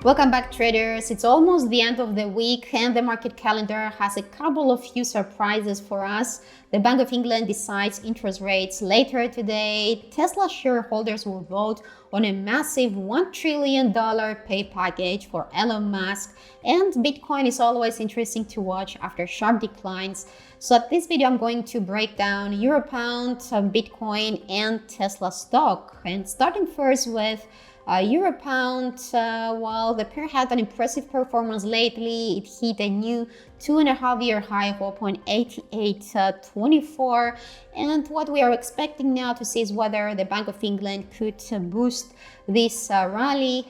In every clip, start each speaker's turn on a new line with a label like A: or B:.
A: Welcome back, traders. It's almost the end of the week and the market calendar has a couple of few surprises for us. The Bank of England decides interest rates later today. Tesla shareholders will vote on a massive $1 trillion pay package for Elon Musk. And Bitcoin is always interesting to watch after sharp declines. So at this video, I'm going to break down Euro Pound, Bitcoin, and Tesla stock. And starting first with Euro Pound, while the pair had an impressive performance lately, it hit a new 2.5-year high of 0.8824. And what we are expecting now to see is whether the Bank of England could boost this rally.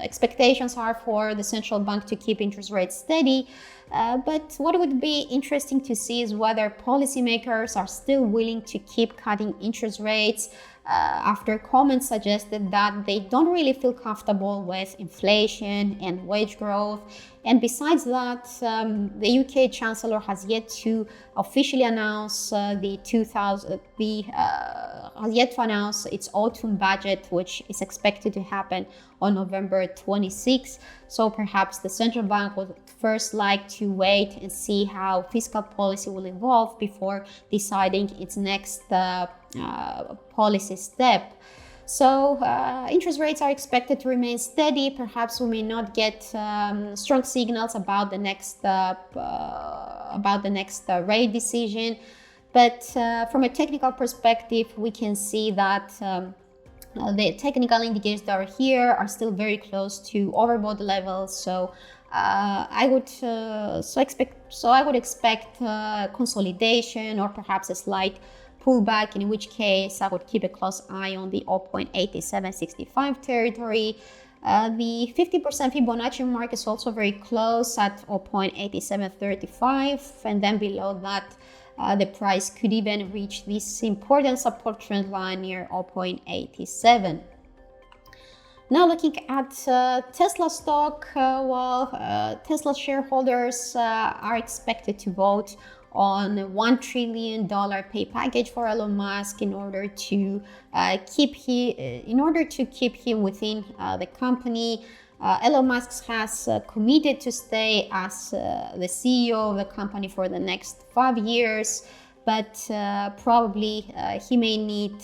A: Expectations are for the central bank to keep interest rates steady. But what would be interesting to see is whether policymakers are still willing to keep cutting interest rates after comments suggested that they don't really feel comfortable with inflation and wage growth. And besides that, the UK Chancellor has yet to officially announce has yet to announce its autumn budget, which is expected to happen on November 26. So perhaps the central bank would first like to wait and see how fiscal policy will evolve before deciding its next policy step. So interest rates are expected to remain steady. Perhaps we may not get strong signals about the next rate decision, but from a technical perspective, we can see that the technical indicators that are here are still very close to overbought levels. So I would expect consolidation or perhaps a slight pullback, in which case I would keep a close eye on the 0.8765 territory. The 50% Fibonacci mark is also very close at 0.8735, and then below that the price could even reach this important support trend line near 0.87. Now looking at Tesla stock, Tesla shareholders are expected to vote on a $1 trillion pay package for Elon Musk in order to keep him within the company. Elon Musk has committed to stay as the CEO of the company for the next 5 years, but probably he may need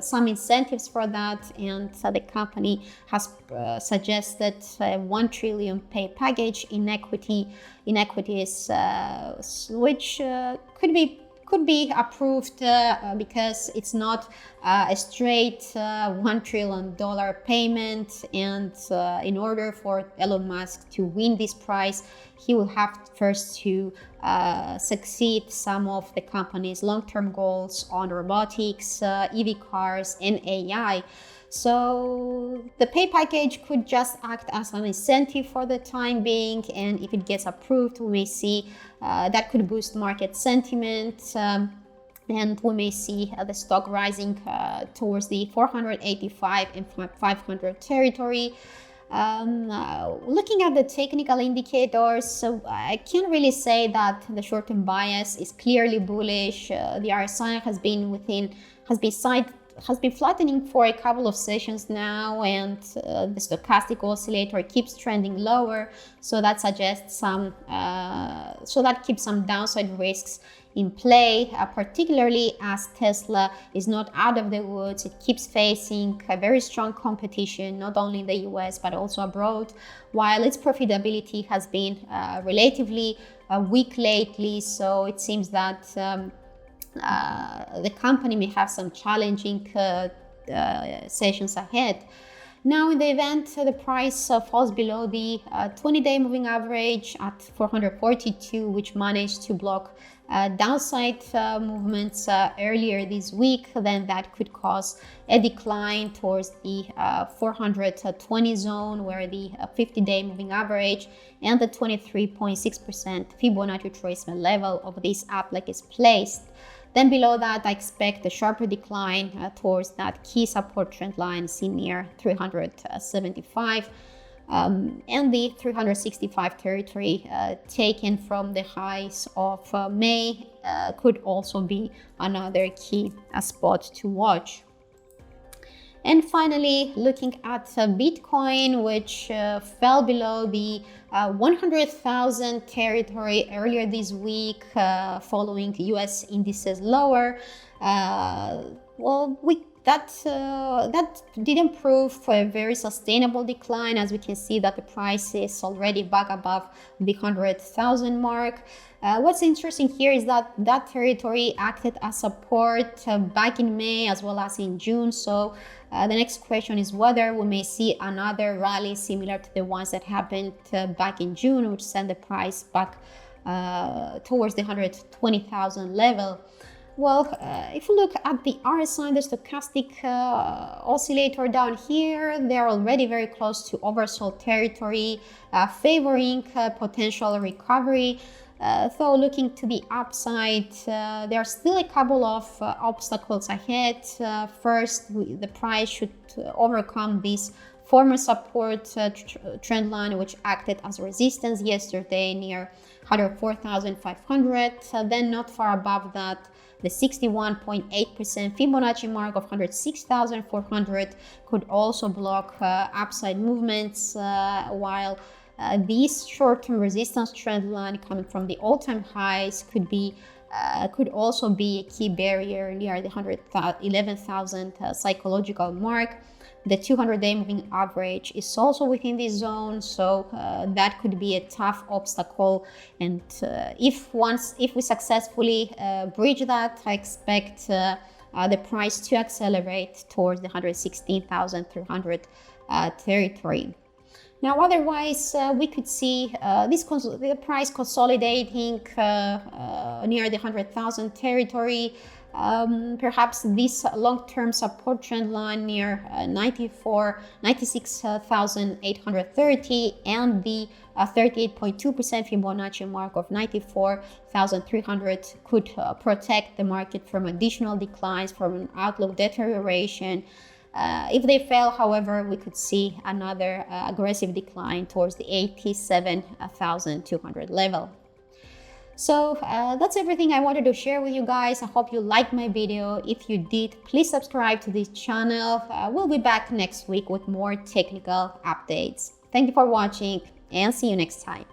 A: some incentives for that, and the company has suggested a $1 trillion pay package in equities, which could be approved because it's not a straight $1 trillion payment, and in order for Elon Musk to win this prize, he will have first to succeed some of the company's long-term goals on robotics, EV cars, and AI. So the pay package could just act as an incentive for the time being, and if it gets approved, we may see that could boost market sentiment, and we may see the stock rising towards the 485 and 500 territory. Looking at the technical indicators, so I can't really say that the short-term bias is clearly bullish. The RSI has been flattening for a couple of sessions now, and the stochastic oscillator keeps trending lower, so that suggests keeps some downside risks in play, particularly as Tesla is not out of the woods. It keeps facing a very strong competition, not only in the US but also abroad, while its profitability has been relatively weak lately. So it seems that the company may have some challenging sessions ahead. Now, in the event the price falls below the 20-day moving average at 442, which managed to block downside movements earlier this week, then that could cause a decline towards the 420 zone, where the 50-day moving average and the 23.6% Fibonacci retracement level of this outlook is placed. Then below that, I expect a sharper decline towards that key support trend line seen near 375, and the 365 territory taken from the highs of May could also be another key spot to watch. And finally, looking at Bitcoin, which fell below the 100,000 territory earlier this week, following US indices lower. That didn't prove for a very sustainable decline, as we can see that the price is already back above the 100,000 mark. What's interesting here is that that territory acted as support back in May as well as in June. So the next question is whether we may see another rally similar to the ones that happened back in June, which sent the price back towards the 120,000 level. Well, if you look at the RSI, the stochastic oscillator down here, they're already very close to oversold territory, favoring potential recovery. Though looking to the upside, there are still a couple of obstacles ahead. First, the price should overcome this former support trend line, which acted as resistance yesterday near 104,500. Then not far above that, the 61.8% Fibonacci mark of 106,400 could also block upside movements, while this short-term resistance trend line coming from the all-time highs could also be a key barrier near the 11,000 psychological mark. The 200-day moving average is also within this zone, so that could be a tough obstacle. And if we successfully bridge that, I expect the price to accelerate towards the 116,300 territory. Now, otherwise, we could see the price consolidating near the 100,000 territory. Perhaps this long-term support trend line near 96,830 and the 38.2% Fibonacci mark of 94,300 could protect the market from additional declines, from an outlook deterioration. If they fail, however, we could see another aggressive decline towards the 87,200 level. So that's everything I wanted to share with you guys. I hope you liked my video. If you did, please subscribe to this channel. We'll be back next week with more technical updates. Thank you for watching and see you next time.